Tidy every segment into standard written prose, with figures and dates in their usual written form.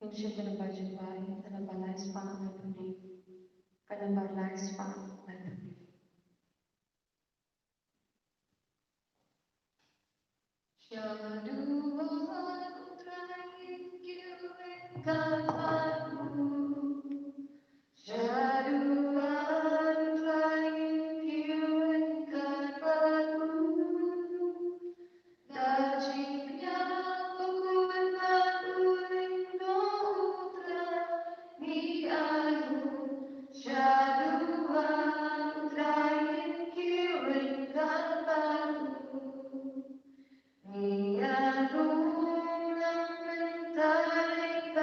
Insyaallah berjumpa dalam balai spa nanti. Pada balai spa nanti. Syaduan terakhir katamu. Syaduan terakhir katamu. Dajiknya pembuatan Indonesia ni ayu. Syaduan terakhir katamu. Ni ayu yang mentari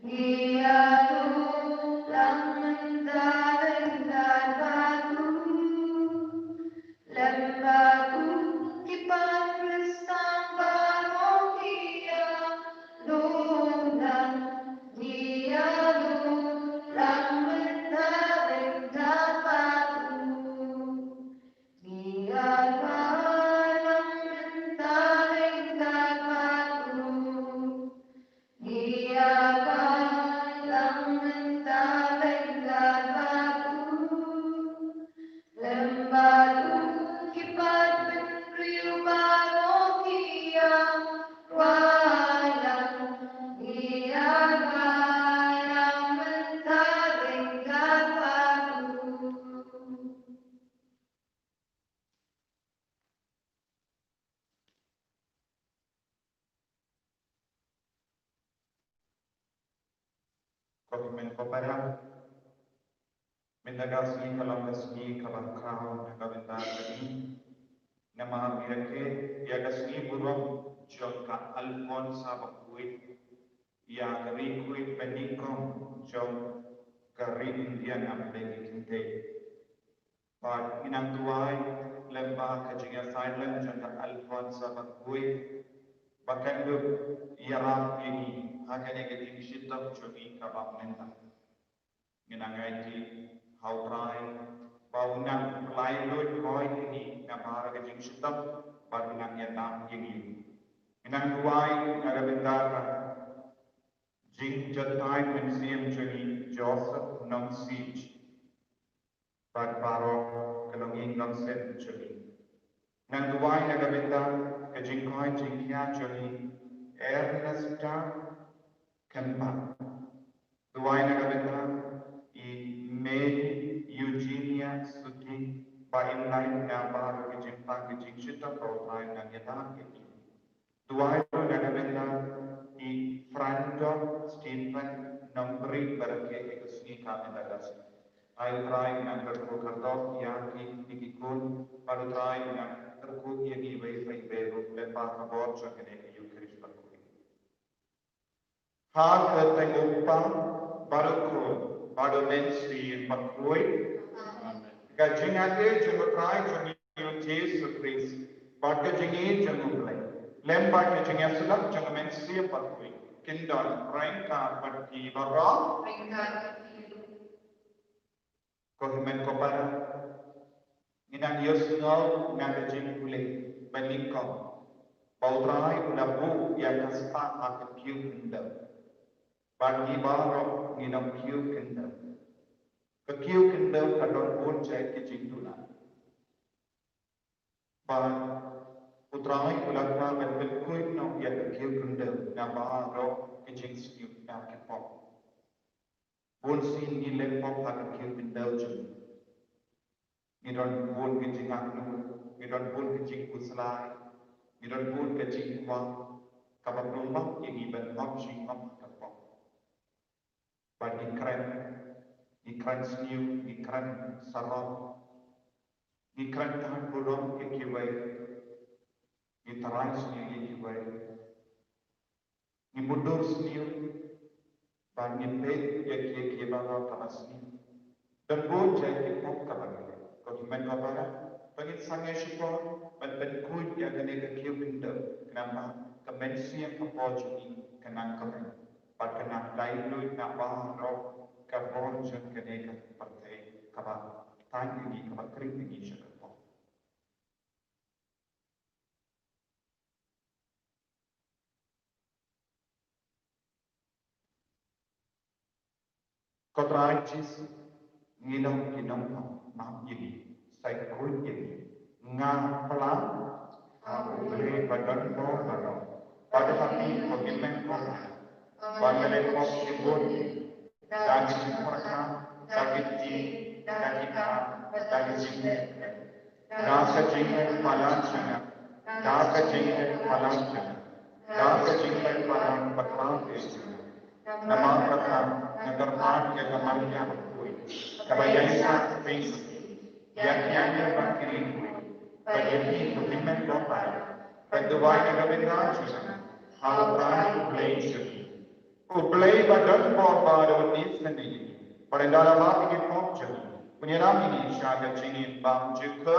Dia tulang mendaring dan batu Lembaku kipas bersama Nokia Lundang Dia tulang mendaring dan batu Dia tulang mendaring dan batu Dia kalang mendaring dan batu Lembatu kipat beriu Nokia Wayang Dia kalang mendaring dan batu Kokimen kopara, mendagasi kalam gasni kalam krau nagabenda kini, nama birake ya gasni burom jongka Alfonsa bakui, ya kari kui peningkong jong kari Indian amlegi kinte. Bad inang tuai lemba kajinga silent jongka Alfonsa bakui, bakandu yarap ini hakane kajing shitam jogi kabam mentang. Nginangai di hautrai baunang lailun hoi ini namara kajing shitam badunang yatam yingi. Nginang tuai nagabendaka jing jatai museum jogi Joseph Nong Siege bad baro kalonging Nong Sen jogi. Nang tuai nagabenda kajing koi jing kia jogi Ernest Kempa. Tuai nagabenda Mary Eugenia Suti by inline number which in fact which in Shita profile and Yata Kiki. Duai Nagavenda Franco Stephen Numbri Barake Ekusni Kamadagas. I try Nangarko Kardof Yaki Nikikun, but try Nangarku Yagi Way by Beru, Lepa Kabor Chakane Eucharist Bakuri. Hard Tengupa Baruko. Bado mensi bakui, gajingate jumutrai jungi Yesus Kristus, bado jingi jumulai, lemba gajingnya sulap jungi mensi bakui, kindon rengka bagi barang, kohimen kopara, inang yosngau nagajing kulai, beningkong, bautrai unabu yang kaspa akan kiu kendal. Bagi barok nginam kiu kendal. Kekiu kendal kadon pun cai kecing tulan. Ban utrai ulakna ben kuit no ya kekiu kendal na barok kecing siu na kepok. Pun sin ni lepok ha kekiu kendal jeng. Nidon pun kecing aknu, nidon pun kecing uslai, nidon pun kecing wang. Kabab rumah yang iban hak sing hak kepok. Ban ikran sniu, ikran sarap, ikran tahan burung ikiwai, itarai sniu ikiwai, imundur sniu, ban impet ikiwai bawa tanasni, dan bon jadi kok kabagi, kau iman kabara, pengit sangai syukur, ban kuit ya kene kekiu kendal, kenapa kemensi yang kepojuni kenang kemen. Pagkanang dahil na baharo kabon siya kaneka partai kaba tayo ni kabakring ni siya kapo. Kotrai Jesu, Nginong Kinong, Mam Yini, Sai Kun Yini, Nga Pala, Ule Badan Ko Baro, Pada Hati Kogimen Ko, Bandele Ko Kibun, Dagi Mereka, Dagi Ji, Dagi Ka, Dagi Jine, Daka Jine Palan Chana, Daka Jine Palan Chana, Daka Jine Palan Patang Chana, Nama Patang, Nagarman ke Kamalnya Kui, Kabayasa Pingsi, Yakyanya Bakiri Kui, Bayani Kudimen Kopara, Paduai Nagabinda Chana, Hawatan Blazing. Ublay badan po baru ni sendiri. Pada dalam hati kita pun penyelam ini syahadat cingin bang juga.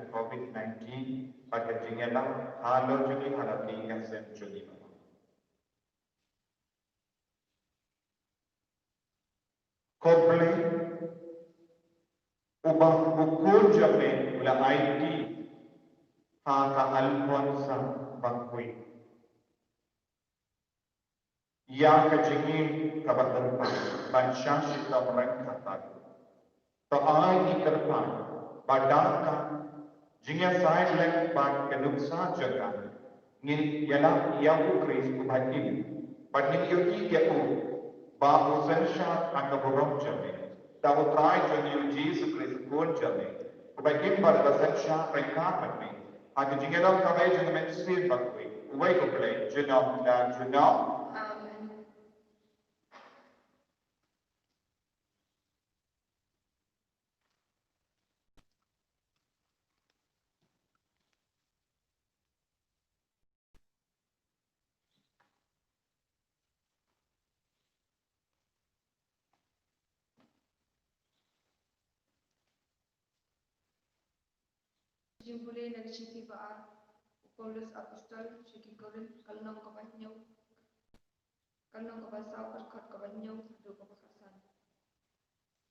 COVID-19 pada jingala halo juli halapi kasen juli. Koble ubah bukul jame ula IT ha ka Alfonsa bakui ya ka jingin ka baterpa bansha shita mereka tak to ai terpa badaka jingya sai lek bad ke nuksa jaga ngin yala ya ukris ubatin badin yogi ya u ba uzensha akaborom jame ta utrai joni Jesus Christ kon jame ubatin bar bazensha rekaman me aga jingelam kabai joni men sir bakwi ubai ko play junam la junam Amen. Jimbule nagchiti ba Paulus apostol shiki korin kalnong kabanyaw kalnong kabasaw perkot kabanyaw do kabakasan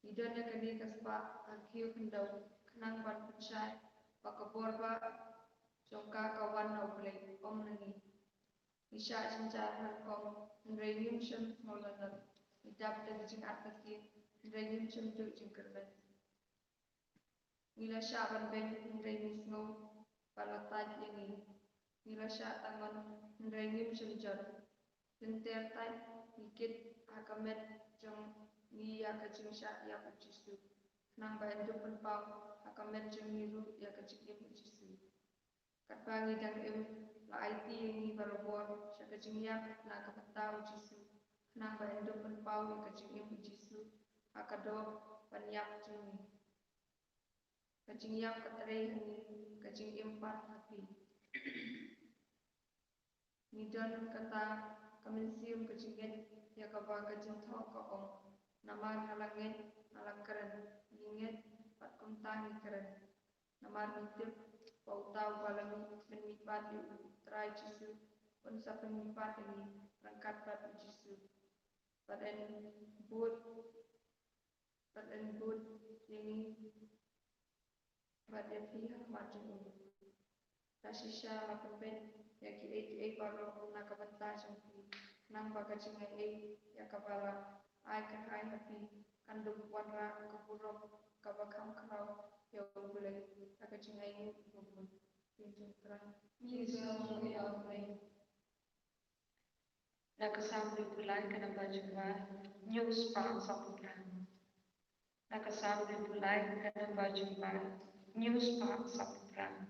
idan ya kani kaspa akiu kendaw kenang ban pencai pakabor ba jongka kawan na ublay om nani isya sincar halkom nrayim syam molanar idap dan jing ataki nrayim syam juk jing kerban Mila syaban ben nrayim snow palataj yangi Mila syak tangan nrayim syamjar Tenter tay ikit hakamet jang ni ya kacing syak ya pujisu Nang bayan tu penpau hakamet jang niru ya kacing ya pujisu Kat bangi dan la IT yang ni barobor syak kacing ya na kapatau jisu Nang bayan tu penpau ya kacing ya pujisu Hakado panyak jang ni Kacing ya katray ni kacing empat hati Nidon kata kemensium kecingin ya kaba kacing thok kaong namar halangin halangkeren ingin pat kumtang keren namar mitip pautau balami menipat yu trai jisu pun sa penipat ini rangkat pat jisu paden bud ini pada pihak macam ini Tasisha lapempet ya ki paro na kabanta sangki nang baga cingai ya kabala ai kan ai happy kandung warna kaburom kabakam kau ya boleh aga cingai bubun pinjam terang Yesus ya Allah. Nakasama bulan ka na bajwa news pa sa program. Nakasama bulan ka na bajwa news pa sa program.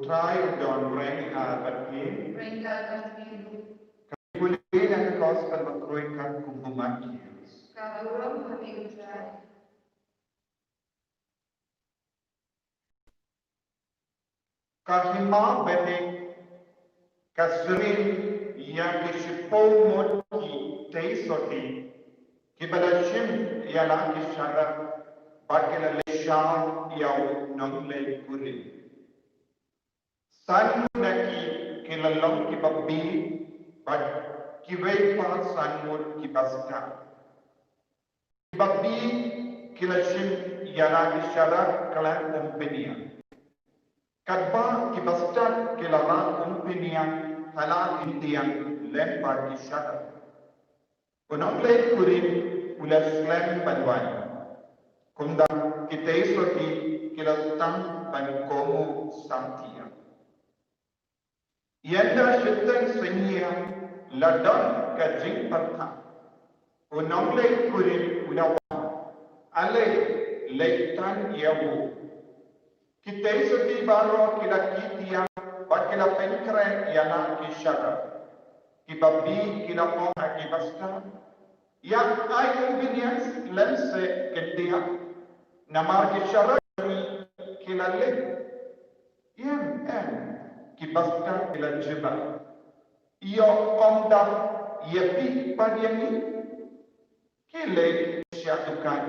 utrai don reng berkin Renggakan biru. boleh yang gospel berkroikan kumpulan kius. Kaburam kami utrai. Kahima benik kasrin yang disipomot ki teisoti kibalashim ialah kisyarat bakil lesham yau nongle kurin. San naki kilalong kibabi bak kiway pa sanmur kibasta. Kibabi kilashim ialah kisyarat kalan umpenia. Kadba kibasta kilaran umpenia halal indian lempar kisyarat. Unongle kurin ulas lem banwan. Kunda kita isoti kilatan ban komu santia. Yanda syaitan senyia ladon ka jing pertha. Unongle kurin unawa ale leitan yabu. Kita isoti baro kila kitia bakila penkre yana kishara. Kibabi kila kona kibasta. Yang ay convenience lense ketia namar kishara kilale. Yang kibasta kila jibal. Iyo komda yepi padiani kile syatukan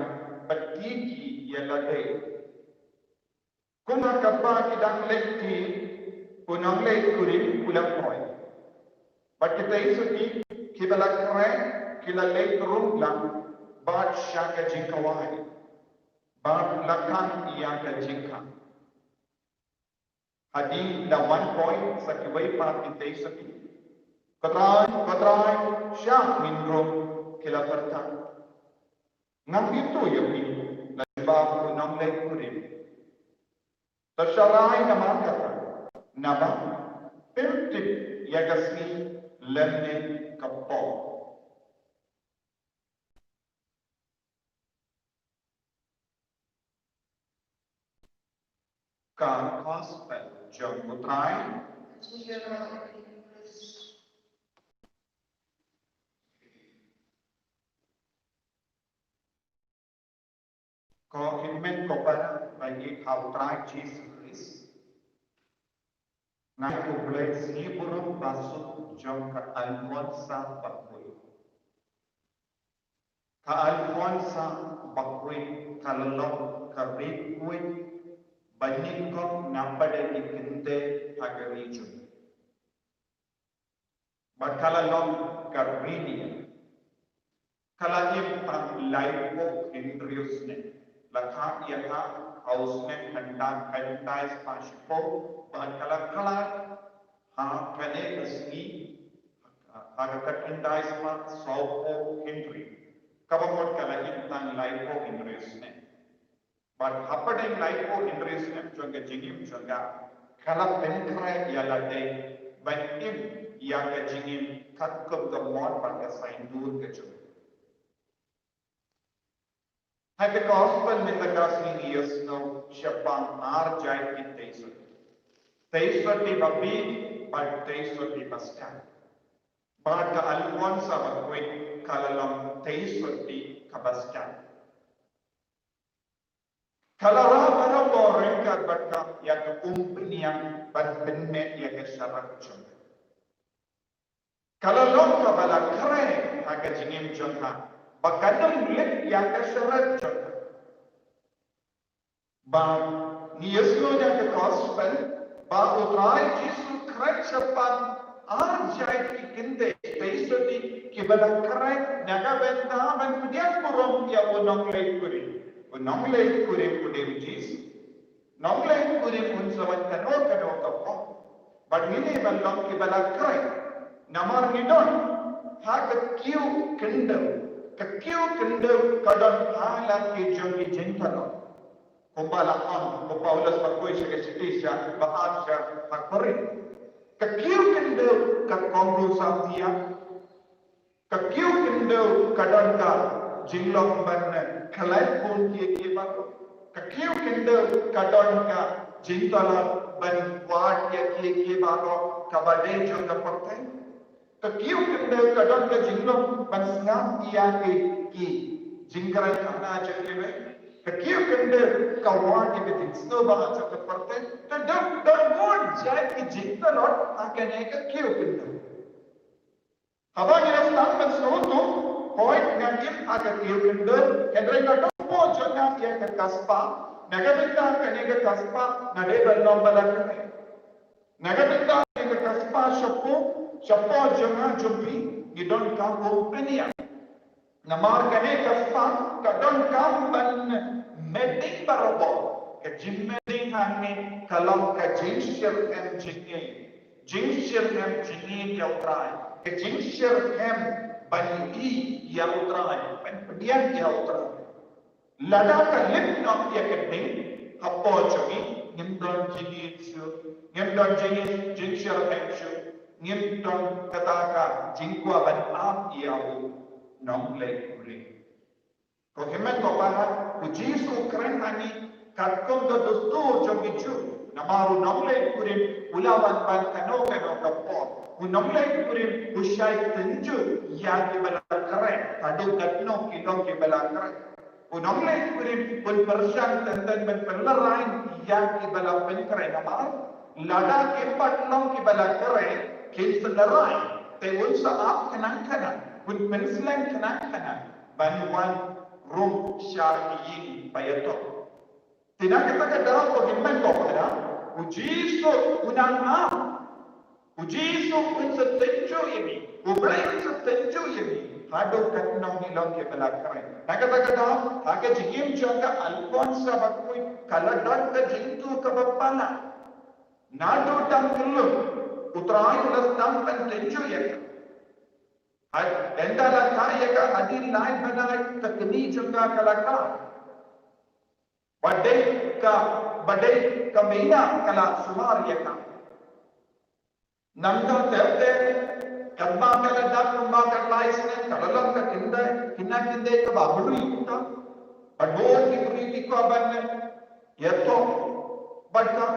petiki yalade. Kuma kapa kidang lekti unang lek kurin ulang poy. But kita isuti kibala kere kila lek rum lang bad syaka jingkawai. Bad lakan iya ka jingka. Hadi la 1 point sa kiway pa kita isuti. Katray syak minrum kila pertang. Ngam itu yapi lajba unang lek kurin. Tersarai nama kata, nama pertip yagasni lemne kapo. Ka gospel jom putrai, ko hitmen kopara bagi hautrai Jesus. Nai kublai sini burung basut jom ka Alfonsa bakui. Ka Alfonsa bakui kalalo ka rikui banyikok nampade ikinte hagariju. Bakalalong ka rinia. Kalajim pang laipo Hendriusne. Lakha yatha hausne khanda khantais pashipo bakala kala ha kane kasni agata khantais pa sopo Hendri kabamot kala intang laipo Hendriusne but hapadeng laipo Hendriusne chonga jingim chonga kala penkre yalade banim yaga jingim katkub gamon banga saindur ke chonga. Hai the gospel in the gospel years now Shapang are jai in Teisot. Teisot babi but Teisot baskan. But the Alfonsa bakwe kalalong Teisot kabaskan. Kalara para boring ka batka yak umpiniang ban penme yak syarat chong. Kalalong kabala kare haga jingim chongha. Bakadam lek yang kesyarat jod. Ba niasno yang gospel ba utrai Yesus Kristus sepan arjai kinde teisoti kibala kare naga benda ban pudian purom ya unong lek kuri pudem Yesus nong lek kuri pun sawan kano kapo but ini balong kibala kare namar nidon hak kiu kinde Kekiu kende kadang halat ke jongi jentalo. Kumbala on, Paulus berkoi sekesetisya, bahasa hakberi. Kekiu kende ke kongru samtia. Kekiu kende kadang ka jinglong ban kalai pun ke baru. Kakiu kende kadon ka jintala ban wat ya ki baro kabade jo ka porte. Kakiu kende kadon ka jinglom ban sngam iya ki jingkran kana jekebe. Kakiu kende kawan ke dinsno ba jo ka porte. To don't want jai ki jintalot akane kakiu kende. Haba ni rastan ban soto point ngagim aga kiu kende kendrai kadon mo jona ya ka kaspa nagabinda kanega kaspa nade ballom balakne nagabinda kanega kaspa shappo jona jumpi you don't come openia namar kane kaspa kadon kam ban medding barobo ke jimme ding hanne kalam ka jinshir em jinni ya utrai ke jinshir em ban ya utrai ban pedian ya utrai lada ka lip nam ya keding hapo chogi nimdon jini jinshir hemshu nimdon kataka jingkwa ban am yahu nom le kuri ko hemen ko para ku jisu kren ani katkom do dustur chogi chu namaru nom le kuri ulawan ban kano kapo ku nom le kuri ushai tenju ya ki bala kare tadu katno kilo ki bala kare unong le kurim pun persang tenten ben perlerain yang ki bala pen kare namar lada ke patlong ki bala kare ke selerai te un sa ap kanang un penslang kanang banwan rum syariyin bayato tidak kita ke dalam komitmen ko pada ujiso unang ujiso un setenjo ini ublai setenjo ini hado katnong ni long ke bala kare nakata hage jigim jonga alfonsa bakui kaladon ka jintu ka bapana nado tangkulu utrai ulas tampan tenju ya hai endala kaya ka adil lai banai takni jonga kalaka badai ka meina kala sumar ya ka nanda terte Kadma kala dak numba kala isne kalalam ka kinda kinde ka baburi uta bador ki buri ko ban yato badka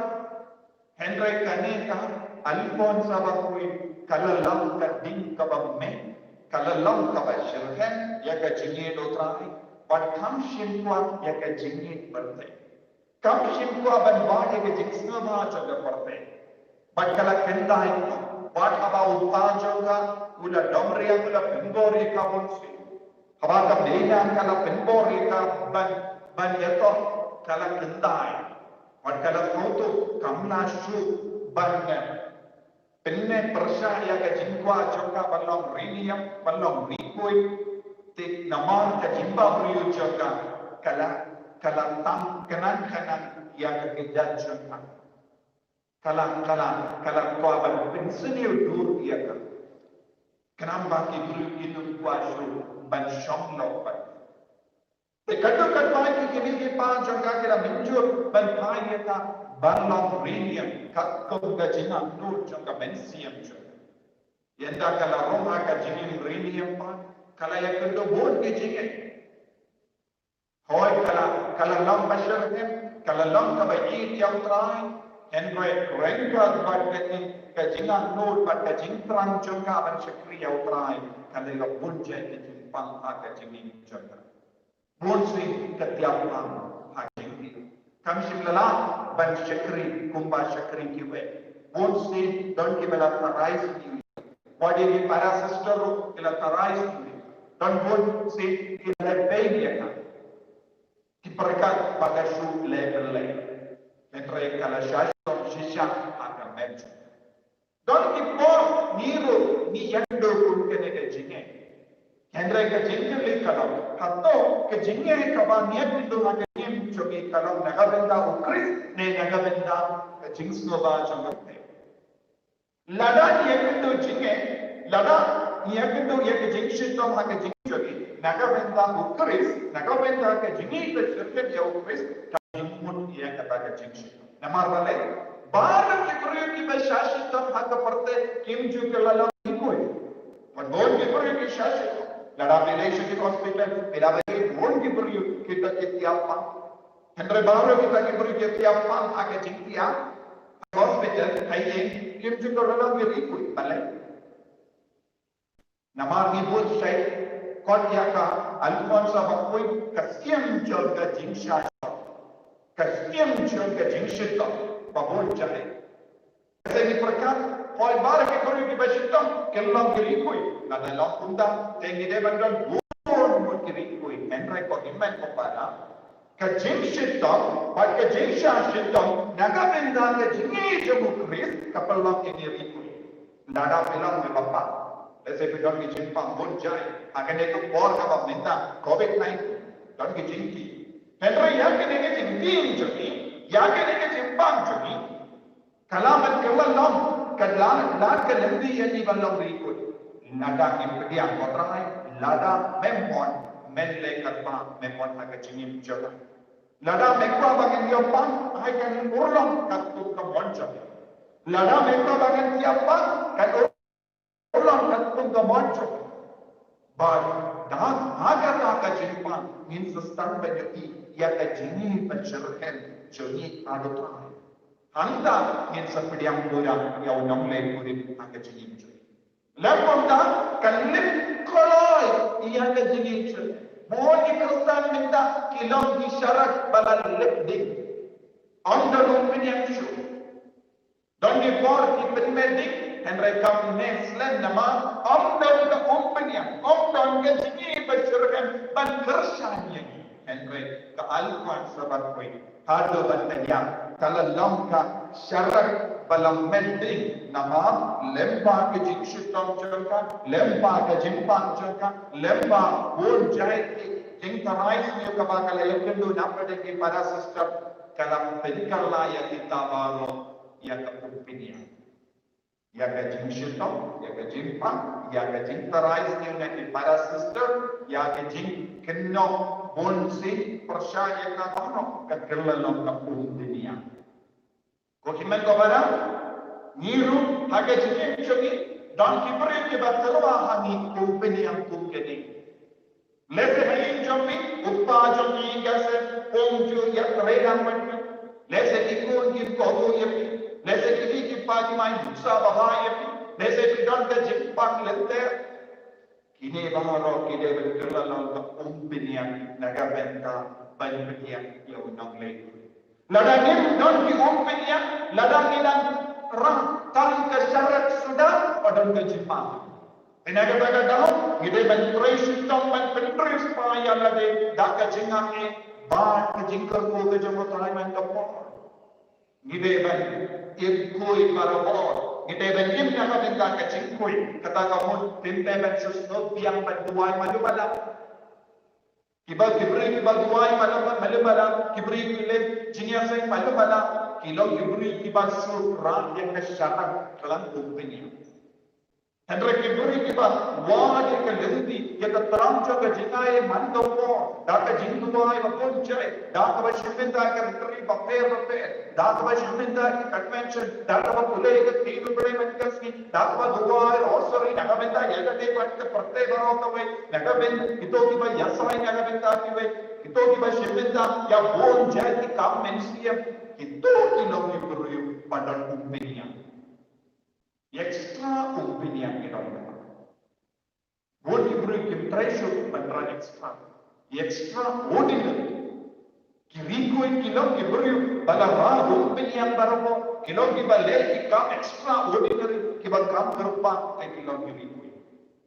Henry kane ka Alfonso bakui kalalam ka din ka bamme kalalam ka bashirhen ya ka jinge dotrai bad kam shinkwa ya ka jinge barte kam shinkwa ban ba ya ka jingsna ba chaga barte bad kala kinda ito What about Upajoga, Ula Domria, Ula Pimborica, Bonsi? Habaka Dina, Kala Pimborica, Ban Yato, Kala Kindai. What Kala Photo, Kamna Shu, Ban Pinne Persaya, Jinkwa, Joka, Balong Rinium, Balong Nikui, Tik Naman, Kajimba, Rio Joka, Kala Tam, Kanan, Yaka Kijajan. Kala kuaban pensiun dur dia kan. Kenapa kita kuasu ban shom lopat. Tekadu katpai kini ke pa jaga kira minjur ban pai eta ban long rinium kakko gajina nur jaga mensiam jaga. Yenda kala roma gajinin rinium pa kala yakendo bon ke jinge. Hoy kala long basharhem kala long kabayit yang trai Henry Renka badkati kajinga nod bad kajing trang jonga ban shakri yautrai kala bunja jimpang aga jingin jonga bonsi katiapang hajingi kamshimlala ban shakri kumba shakri kiwe bonsi don kibela tarais kiwe body ni para sister kila tarais kiwe don bonsi kila baby ka kiperkat bagashu level Henry kala shash Shisha agamet. Don kipor niru ni yendo kun kene ke jinge. Hendra ke jinge li kalam. Hatto ke jinge kaba niat bindu hagem chogi kalam nagabenda ukris ne nagabenda ke jingsno ba changate. Lada ni yendo jinge lada ni yendo yek jingshito hage jing chogi nagabenda ukris nagabenda ke jinge ke sirke ya ukris ka jingmun ya kata ke jingshito. Namar bale Barang kibru ki bashashitam hak parte kim ju ke lala koi but bon kibru ki shashit lada relationship hospital mera bale bon kibru ki ta kitiapa Henry baru kita diberi kesiapan agak jingkia hospital hai kim juga dalam diri ikut balik. Nama ibu saya kau jaka Alfonso bakui kasiam jaga jingsha kasiam jaga jingsha bahul jahe. Saya perkat kau baru kita di basitam kelam diri ikut nada lampunda tengi depan bukan diri ikut Henry kau iman kepada Kajingshittam, but Kajingshashittam, Nagabinda, Kajingi Jamukris, Kapalam in Yerikui. Nada Pilam with Papa. Let's say we don't get Jimpang, good jai. I can take a war of Minta, COVID-19, don't get Jinki. Henry Yakin Jinki, Yakin Jimpang Jumi, Kalam and Kalam, Kalan, Laka Lendi, and even Long Rikui. Nada Impedia, Kotrai, Lada, Memon. Menle katma memon agajingim jaga. Lada mekwa bagian diapan, hai kan ulang katu kemonja. Lada mekwa bagian diapan, kan ulang katu kemonja. But dah agar agajingpan means the stand by the tea, ya agajingi pencerken joni adotai. Anda means a pediam pura ya unam le puri agajingim joni. Leponda kan lip koloi ya agajingim joni. Mohon Kristan minta kilom di syarat balal lebih. Anda lumpin yang syuk. Don't be bored di penmedik and rekam neslen nama anda ke lumpin yang anda ke sini bersyarakat berkersan yang Henry ke alquran sabat koi hado batanya kalau lamka syarat balam medik nama lemba ke jingshitong jangka lemba ke jimpang jangka lemba pun jahit jingtarais niyo kabakal ayakendo napade ke para system kalam penikala ya kita baru ya kepupinia ya ke jingshitong ya ke jimpang ya ke jingtarais niyo na ke para system ya ke jing keno bonsi persyaya ka baru ke kelalong kepupinia ko himen ko bara niru hage jing chogi dan kibri ke batalwa hani kumpini ang kumkedi lese hai jommi uppa jommi gase pomju ya regan mani lese ikon ki kodo yepi lese ki ki paji mai duksa baha yepi lese ki don ka jimpak lente kini baharo kide betul ka kumpini ang nagabenta banpetian ya unang le ladangin don ki kumpini ang ladangin rang tan ke syarat sudah odon ke Jepang. Inaga baga dalam, gede menteri sistem menteri supaya lade dak ke jingak ba ke jingkar ko ke jemot hai man kapor. Gede ban ikui parabor, gede ban im na ka ke jingkui kata kamu tinte ban susno biang ban duai maju bala. Kiba kibri kiba duai malu bala, kibri kile jinya sai malu bala. Kilo kiburi kiba surah yang kesyarat dalam kumpini. Hendra kiburi kiba wajib kelenti yang terang jaga jingai mandopo, dah jinduai bapun jai, dah bersyukur kerteri bapir, dah bersyukur convention, dah berpulai ke tiga beri mengasih, dah berduai rosari, naga benda yang ada dekat pertai baru kawai, naga benda itu kiba yasai naga benda kiba, itu kiba syukur ya bon jai di kam mensiam. Itu kilo kiburi pada opinion. Extra opinion kita dapat. Buat kiburi kim treasure pada extra. Extra ordinary. Kiriku kilo kiburi pada rah opinion baru. Kilo kibale kita extra ordinary. Kiba kam berupa kilo kiriku.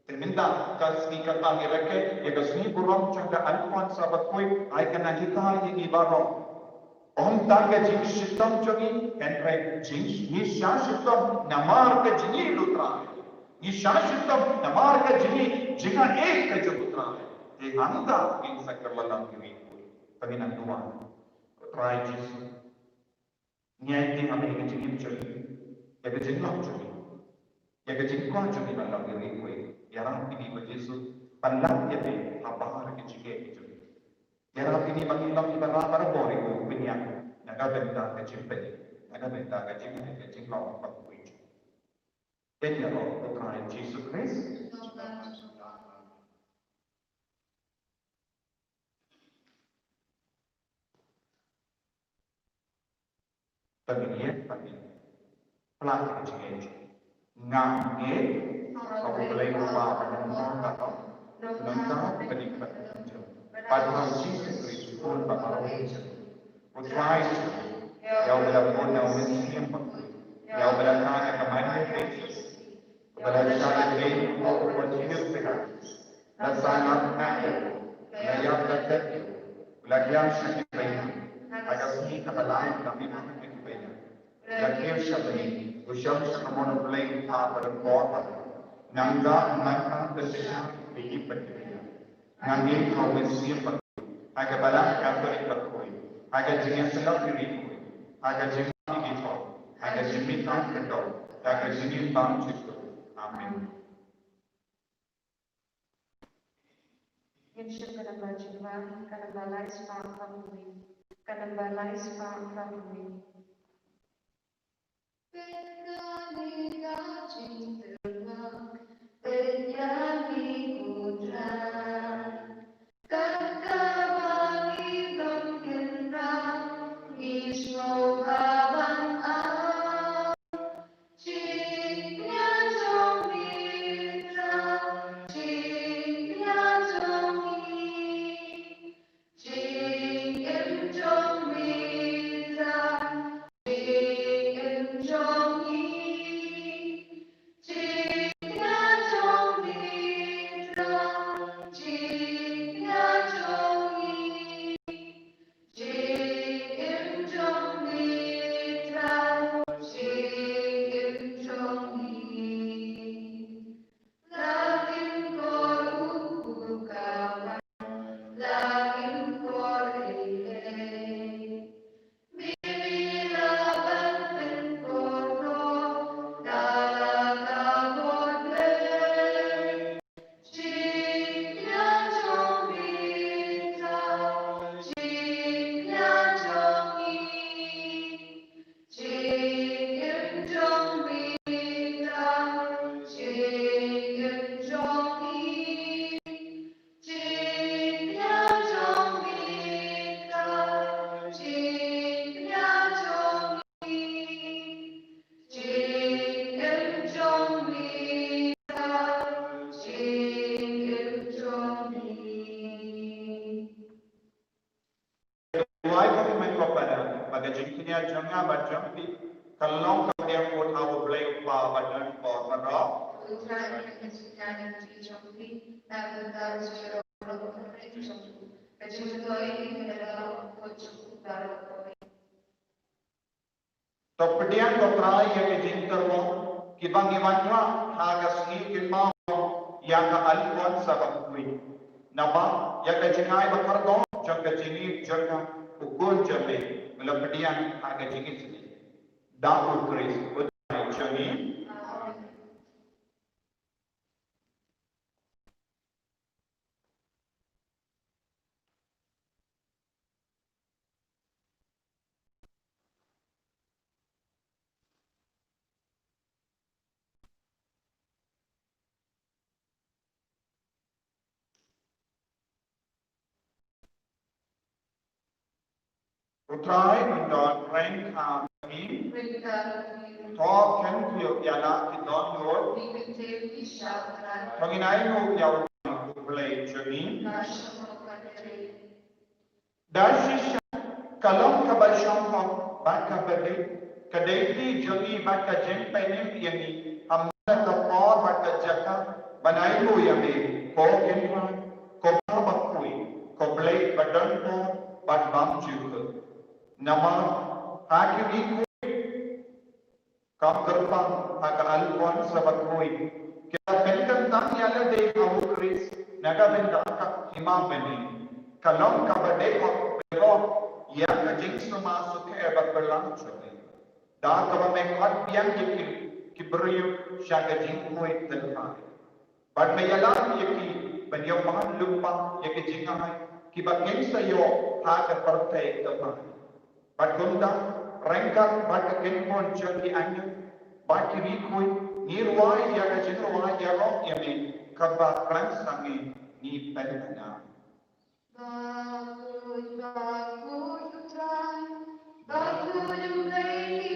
Terminta kasih kata mereka. Ya kasih burung cakap alquran sahabat koi. Akan kita ini baru. Om tangga jing shittam jogi and jing ni shashittam namar ka jini lutra ni shashittam namar ka jini jinga ek ka jutra hai e anda in sakar walam kiri paginan dua try jisu nyai ting ame ka jing jogi ya ka jing lam jogi ya ka jing kwa jogi walam kiri koi ya ram ini bajisu panlang ya te abar ka jige jogi Jarang ini mengilang kita ramai bori ko pinyak nagabenta ka chimpeni nagabenta ka chimpeni ka chinglaw pagpuit. Kenya ro utray Jesus Christ. Paginian pagi. Pelan kecil. Ngange kau boleh lupa penonton atau penonton penikmat. Pada Jesus Kristus pun bapak Utrai yang berlaku namun siapa yang berlaku kemana Kristus berlaku ini berhidup sehat dan sangat ada yang terjadi belajar sakit banyak agar sini kebelahan kami makan banyak belajar sakit usaha sekamana boleh apa berkuat nangga maka tersenyum bagi pendidikan nanti kau siapa agar balang Katolik berkuat agar jangan selap diri, agar jangan digitau, agar jangan tak kendor, agar jangan bangkit. Amin. Yang syukur berjumpa, karena balai sepak kami, karena balai sepak kami. Penyanyi putra. Jangan baca di kalau kau dia pun awal beli upah badan kau berapa? Utara kesukaan di Jombi, tak betul secara berlaku di Jombi. Kecuali ini adalah wujud baru. Topedian kau try yang dijinterwo, kibang imanwa hagas ni kimau yang kealpuan sabab kui. Napa yang kejengai bakar dong, jangan kejini jangan ukur jame. Melapedian harga jingit sini. Dapur keris, betul jami. Utrai mendon rank kami. Talk kan you yala kidon yor. Penginai nu yaw play jami. Dasisha kalong kabasyong ko baka bade kadeti jami baka jempenim yani amna kapor baka jaka banai mo yami ko kenwa ko bakui ko play badan ko bad bam juga. Nama hakimi kam kerpang hak alwan sabat koi kita penkan tang yala de au kris naga benda ka imam beni kalom ka bade ko pero ya ka jing sama su ke ba berlang chute da ka me khat biang ki beriu syaga jing koi telha bad me yala ki banyo man lupa ya ki jing ai ki ba ken sayo ha ka parte ta Bagunda, rengkat bagi kenpon jadi anya, bagi rikui, nirwai yang jenruai yang yami, kaba klansangi ni penana. Bagus, bagus, bagus, bagus,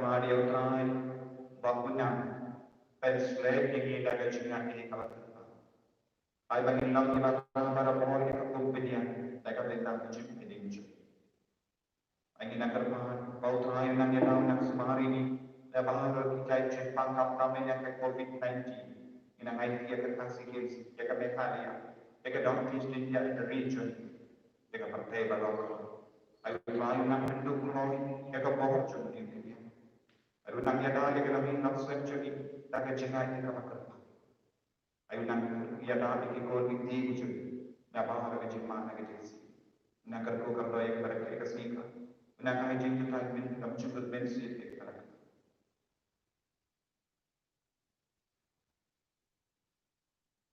Maria utrai bangunan penslep yang daga jingan ini kawan. Ay bangin lang di para pohon yang kumpenya daga bentang kecil ini muncul. Ay ginakarpan bau utrai nang yanaw nang semari ini bahar kita Jepang kami yang ke COVID-19 inang ay dia ketasi kids ya ke Mekania ya ke donkeys di dia in the region ya ke partai balok ay utrai nang mendukung ya ke pohon cuma ini. Ayu nang yada ke kami nak century tak ke jengai ni kama kerpa. Ayu nang yada ke kol di uju na bahar ke jema na ke jesi. Na kerko kerba ek barak ke sika. Na kai jin ke tai min kam chubul ben si ke barak.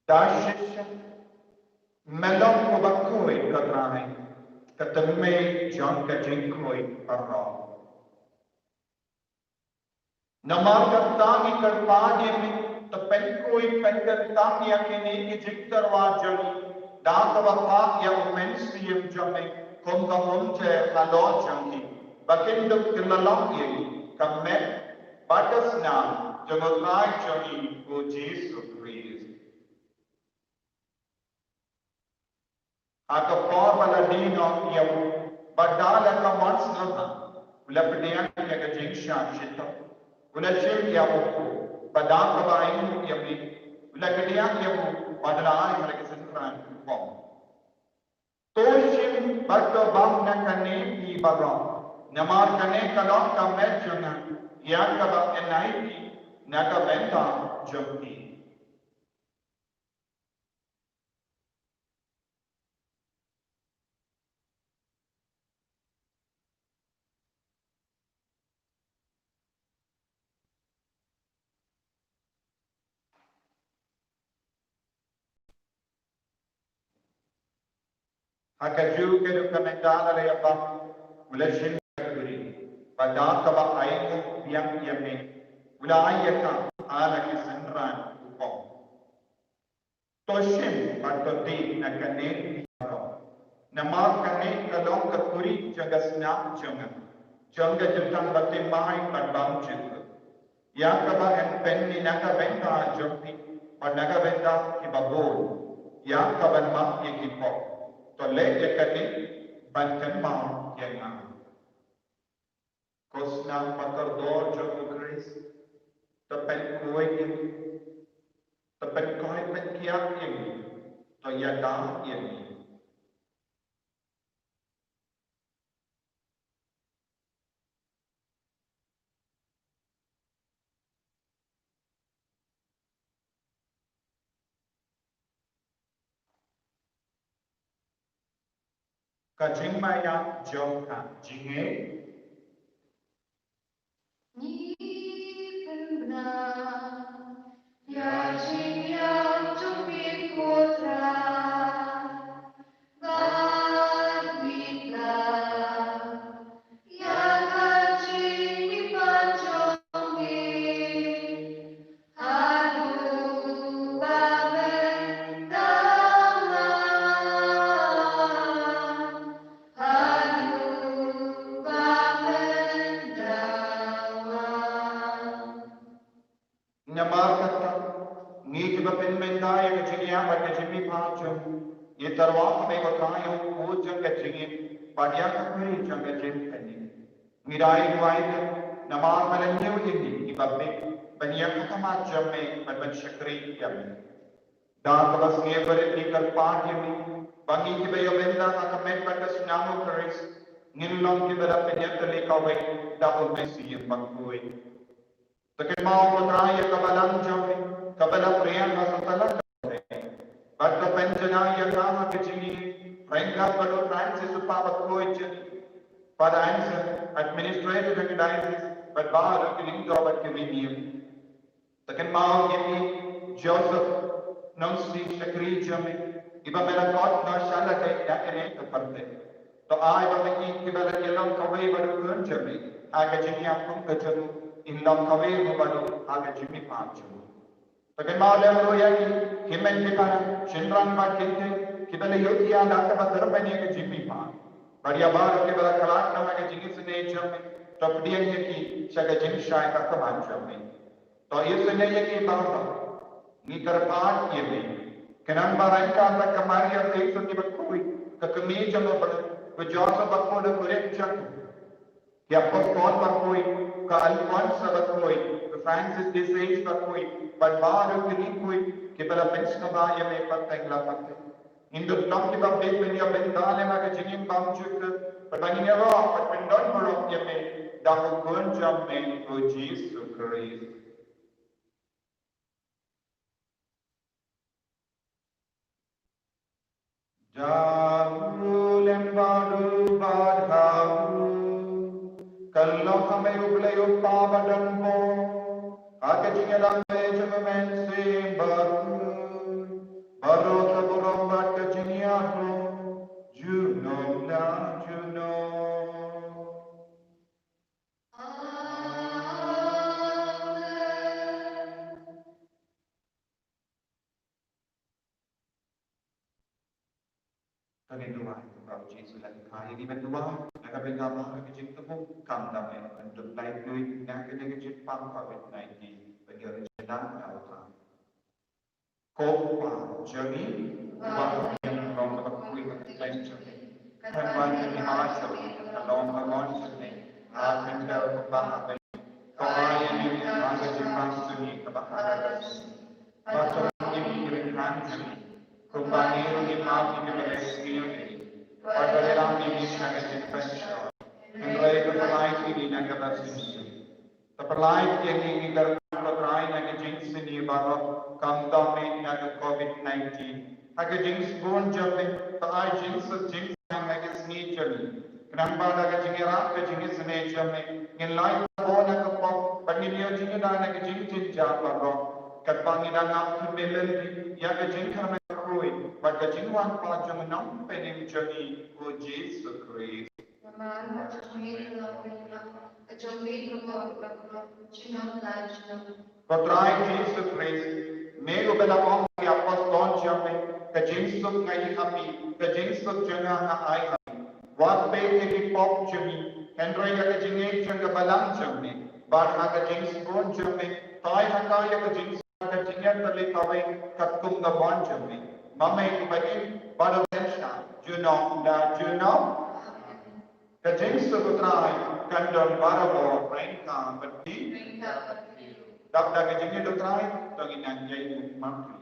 Dashish melon ko bakoi katrai katamme jon ka jinkoi arra. Namar tangi kerpadi mi tepenkoi penkan tangi akini ijiktar wajani data wapa ya umensium jame kom kamunte halo jangi bakinduk kilalang ye kamme batas na jangotrai jani o Jesu Christ. Aka forwala dino ya badala ka mansna ulapdiyan ya ka jingsha shita Unajim ya buku, padang kabain ya bi, ulagdian ya buku, padang hari kesenteran bom. Toshim bato bam na kane di barang, namar kane kalong kamet jangan, ya kabak enai na kabenta jomti. Hakaju ke dokumentar le apa ulashin kuri pada kaba ainu yang yame ulayaka ala ke senran upom toshim patoti nakane namar kane kalong kuri jagasna janga jutang batim mai padbam jik ya kaba en penni naka benta jomti panaga benta kibabol ya kaban ma yekipo to lek kani banten mau yang kosna pakar dor jo Chris tepen koi ini tepen koi penkiak ini to yada ini kajing maya jongka jinge Ni pernah ya yang cumi putra Babita ya kacing panjongi aduh baben daman aduh baben daman nyamar kata ngik bapin mendaya kejingia pada jimi pacu ye tarwak me ko kayo o jang kejingi padya kuri jang kejin tani ngirai wait namar malanyu indi ibabbe baniya kama jamme ban shakri yam dan tabas nge bare nikal paat yami bangi ki bayo benda ka men patas namo karis nilong ki bara penyat lekawe dapur mesi yam bakui Takin mau putraya kabalang jami, kabala priyan masatala kare. Barka penjana yagama kecini, Franka padu Francis upapat koichani. Pada answer, administrative recognises, but baru kilingo bat kiminium. Takin mau yami, Joseph, nonsi shakri jami, iba mera kot no shala kay yakere kaparte. To ay ba magi kibala yelong kaway baru kun jami, aga jini apung kachanu. In lam kawai mubadu aga jimi panchu. Takin maulem lo yaki kimen kipana shinran ba kinte kibale yoti anda ka badar bani aga jimi pan. Bariya bar kibala kalak na aga jimi sene jami to dia ki saga jing shai ka kaman jami to isne ye ki baba ni terpat ye kenan barai ka ta kamari ya te so ni bakui ka kami jamo ba josa bakko da kore chak ya apostol bakoi ka Alfonso bakoi ka Francis de Sales bakoi but baru kini koi ke bala pensna ba ya me pateng la pateng Indo tamki ba be ben ya ben dale ma ka jingim bam chuk but bani ne ro but ben don bro ya me da ko gon jam me ko Jesus Christ Jabu lembadu badhau kalau kami ublay upaba dan po ake jingelang meja memensi baru baru keburung bat kejiniaku juno na juno Kami doa Bapak Yesus lagi kaya di mendoa, nak benda apa kecil temu kam damai untuk lain duit nak kena kecil pam COVID-19 bagi orang sedang tahu. Kau jami, bahawa yang orang berkuih lain jami. Tuhan kami masuk dalam bangun jami, akan terbahagia. Kau yang ini ada jemaat sunyi kebahagiaan. Baca ini kiriman jami. Kumbangiru ni mati ni Palestina pada dalam ini sangat influential. Henry terpelai ini naga bersih. Terpelai yang ini terpelai naga jenis ini bahawa kamdame naga COVID-19. Naga jenis pun jadi tak jenis naga seni jadi. Kenapa naga jenis ke jenis seni jadi? Yang lain pun naga pop, penilaian jenis naga jenis jadi Katpanginan ang melody ya kajing kami kruy pag kajing wan pa jang nang penim jani o Jesus Christ Mama kami lawan kajami ko chinam lajna Patrai Jesus Christ me ubelawang ki apostol jame kajing suk ngai happy kajing suk janga na ai wat pe ki pop jami Henry ya kajing e janga balang jame bar ha kajing skon jame tai ha ya kajing Kajingan tali kawai katung the bonjami. Mama bagi baru tensna. Juno da juno. Kajing sebutrai kandon baru rengka berdi. Dak dak kajingnya dutrai tangi nanjai mampu.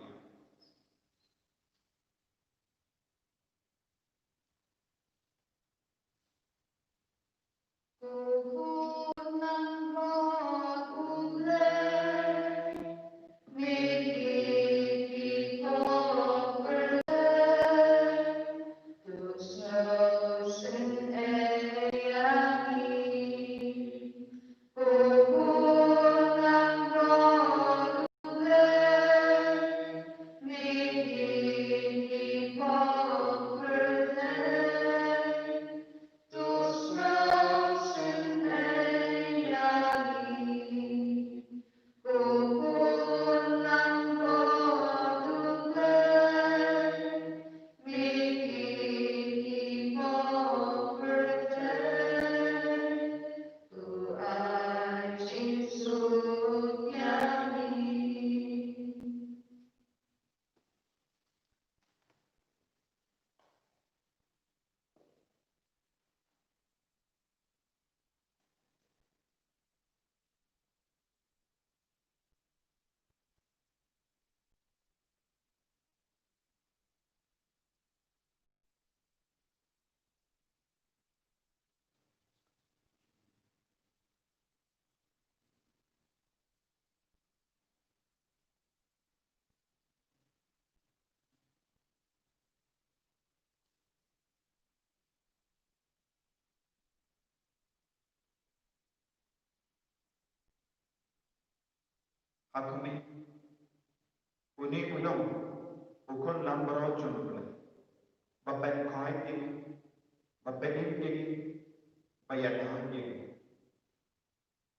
Akumi uni unong ukon lambaro junubla bapen kai ini bapen ini bayan ini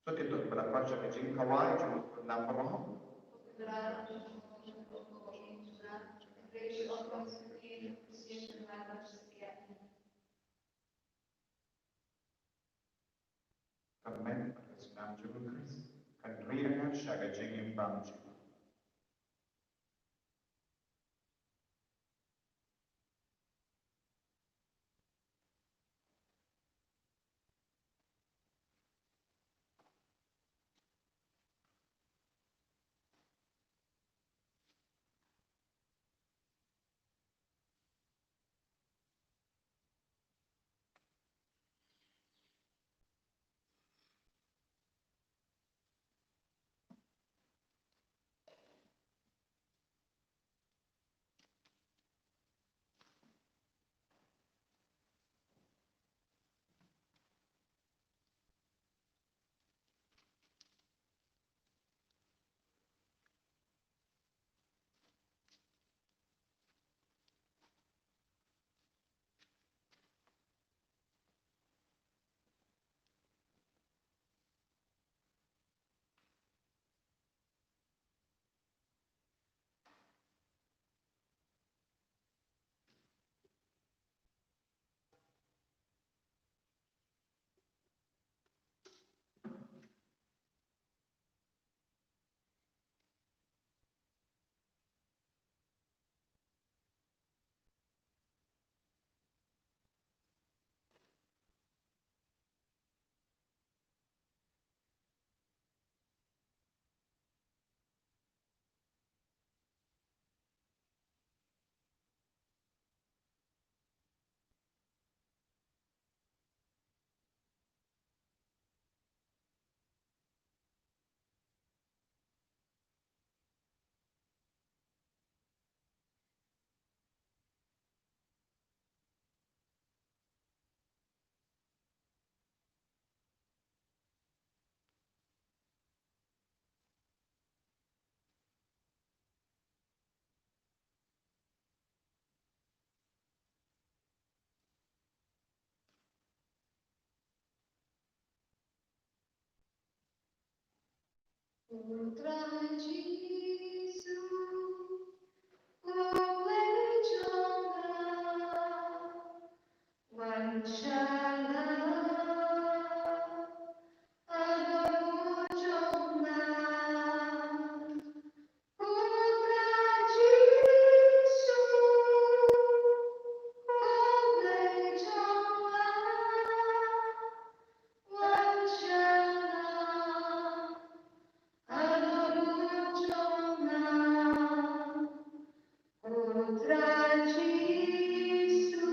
so kita berapa cakap jing kawai junub lambaro Kemen Islam juga Chris. Kendriangan syaga jengim bangju. Putra Yesu, oleh wancana adamu jomna. Putra Yesu, oleh wancana adamu jomna. Putra Yesu,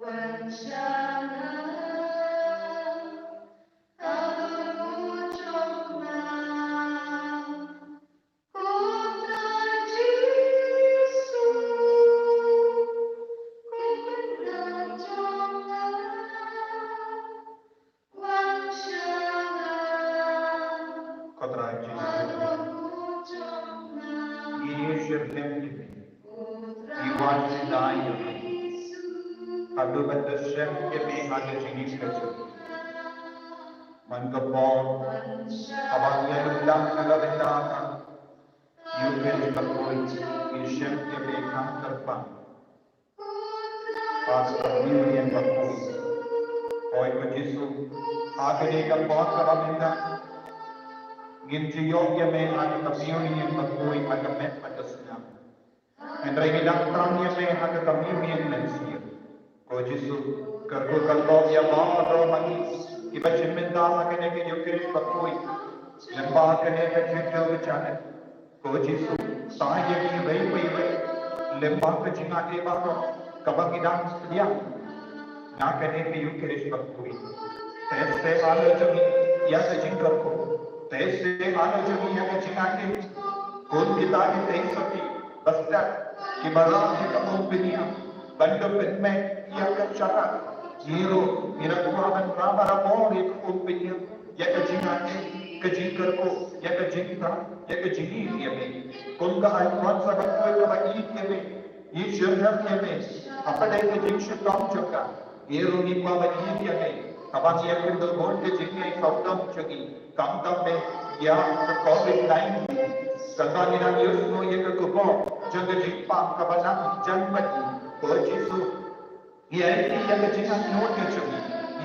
wancana adamu jomna. Putra Yesu, Kotra Jesus. Yesu temple. Iwan sidaya. Adu berdasem kami ada jenis kecil. Mangkapon. Abang yang bilang sudah bentakan. Yukel terkoi. Yesu kami kan terpang. Pas communion berkoi. Oi Yesu. Akhirnya kapon kalau benda. Ginjiyog may ada communion berkoi ada met pada Islam. Andai kita terang may ada communion lansia. Ko Yesu kergo kalbo ya ma ro magi iba chimenda sakene ke yukrish bakoi lamba kene ke chitto bichane ko Yesu sahaye ki bai lamba ke jinga ke ba ro kabang idang sedia na kene ke yukrish bakoi तैसे आलोचनी या सचिन कर को तैसे आलोचनी या के चिनाके कौन किता के तेईस सती बस्ता कि बड़ा है कमों बिनिया बंदो बिन्मे या के चरा जीरो मेरा कुआबन राबरा बोर एक कमों बिनिया या के चिनाके के जिकर को या के जिंता या के जिनी ये में कौन का आई कौन सा बंदो का बाईट के में ये शर्म के में अपने के जिंश टॉम चुका ये रोनी को बाईट के में Abang yang kendal bol ke jingai saudam cegi kamdam me ya COVID-19 kata ni nak Yesus no ye ke kubo jaga jipang kabanang janmati Lord Jesus, yang jangan note cumi,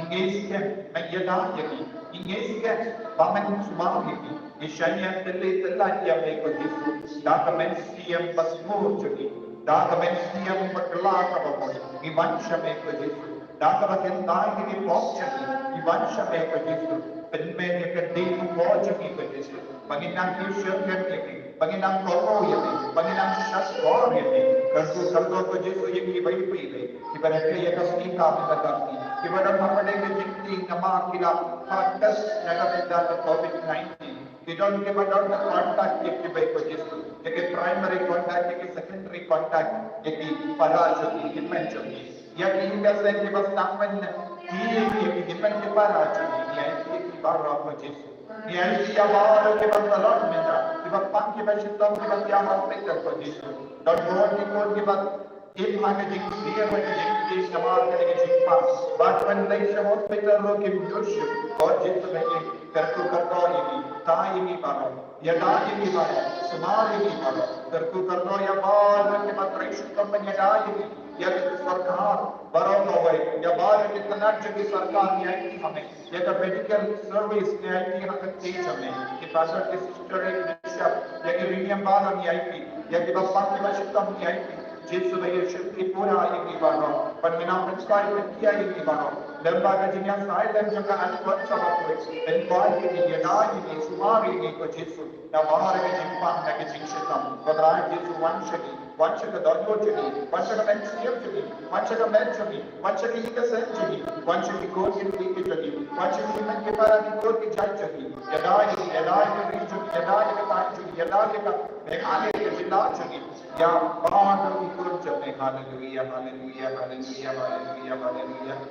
ingeskan menjadi jadi, ingeskan bahan semua ini, isyanya telah yang Lord Jesus, dah kemensiam basmur jadi, dah kemensiam berkelak apa pun, ibansha Lord Jesus, dah kebahagiaan ini pop jadi, ibansha Lord Jesus, penmen yang kedai pop jadi Lord Jesus, penginang Yesus yang ini, penginang koro yang ini, penginang syaswar yang ini. Kerto Yesus yang ibadah pilih, ibadah yang kasih kami berkati, ibadah apa yang jadi nama kita patas naga kita COVID-19. Kita ni ibadah kontak yang ibadah Yesus, yang primary contact, yang secondary contact, yang para jadi, iman jadi, yang kita sen kita stamen, yang iman kita para jadi, yang kita para Yesus. Yang dia bawa kita berjalan minta, kita panggil kita kita tiap hari kita Yesus. Dan Lord kita iman kita dia kita semalam kita pas. Bahkan Malaysia hospital lo kita Yesus. Lord Yesus ini kertu ini, tahu ini baru, ya tahu ini baru, semalam ini baru. Kertu ya baru kita terus menyadari ini, ya kita सरकार baru tahu, ya baru kita nak jadi सरकार ni ini hame, ya kita medical service ni ini hame teach hame, kita pasal kita sister bishop, ya kita ini baru ni ini, ya kita panggil bishop ni ini. Yesus Yesus की पूरा एक बारो पर बिना प्रचार किया एक बारो लंबा का जिन्या साइड में जगह अनपढ़ सब हुए इनकार के लिए ना ये सुमारी ने को यीशु ना बाहर के जिम्पा ना के जिंशतम बदराय यीशु वंश का दौर चली वंश का मैक्सियम चली वंश का मैच चली वंश की का सेंट चली वंश की कोड की चली वंश की मन के पारा की कोड की जाट चली यदाय के रीजन यदाय के ताज चली यदाय का मेघालय के जिला चली या बाहर की कोड चलने hallelujah hallelujah hallelujah hallelujah hallelujah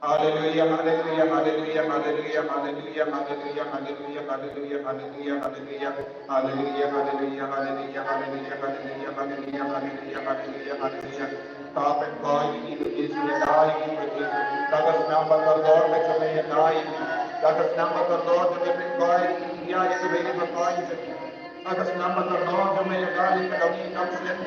Hallelujah, hallelujah, hallelujah, hallelujah, hallelujah, hallelujah, hallelujah, hallelujah, hallelujah, hallelujah, hallelujah, hallelujah, hallelujah, hallelujah, hallelujah, hallelujah, hallelujah, hallelujah. Stop and call you to this, you die, you to this. Let us now but the Lord that you may die. Let us now but the Lord that you may die. Yeah, you may never find it. Let us now but the Lord that you may die. You can come to him.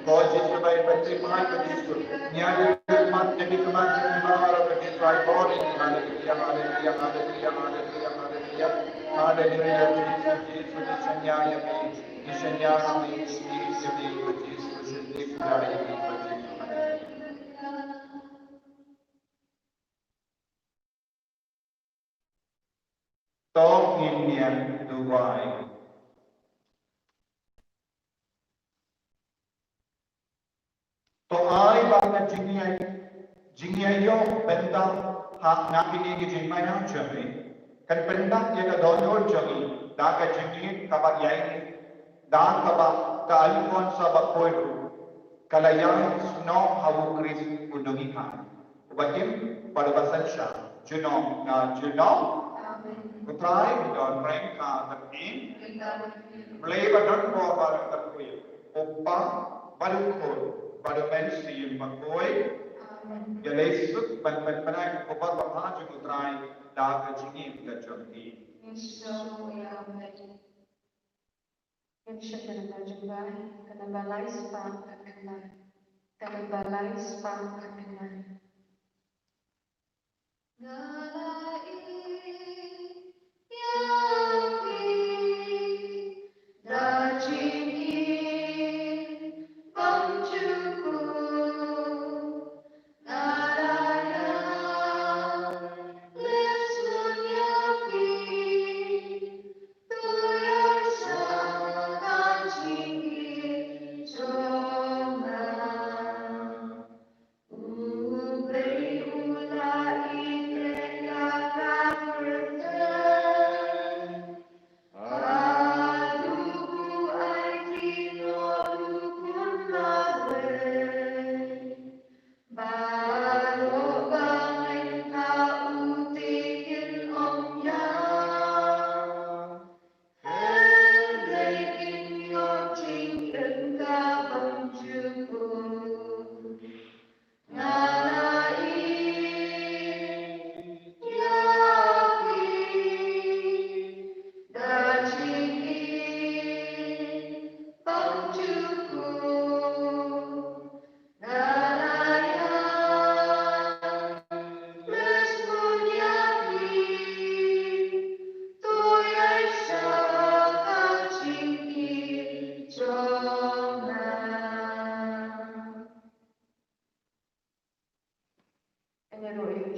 God is the way, but they might be useful. Yeah, you can command my body, hallelujah, hallelujah, hallelujah, hallelujah, hallelujah, hallelujah, Jesus, Ishanyaya me, Ishanyaya me, Jesus, Ishanyaya me, Talk in the Dubai. तो आई बात Jingayo benda hak nakini ki jingmaya jami kan benda ye ka dodor jami da ka jingi ka ba yai da ka ba ka alfon sa ba koiru kala yang sno hawu kris undungi ka ubatim pada basansha juno utrai don prank ka takin play ba don ko ba ta koy oppa baru ko baru mensi makoi ya lesuk pan obat bahan juga try dah kecingin kecomti. Insya Allah jumpa kena balai sepan kena balai sepan kena.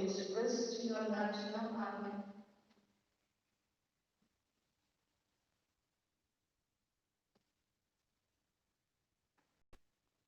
Yesus Kristus, Tuhan Rasulullah, Amin.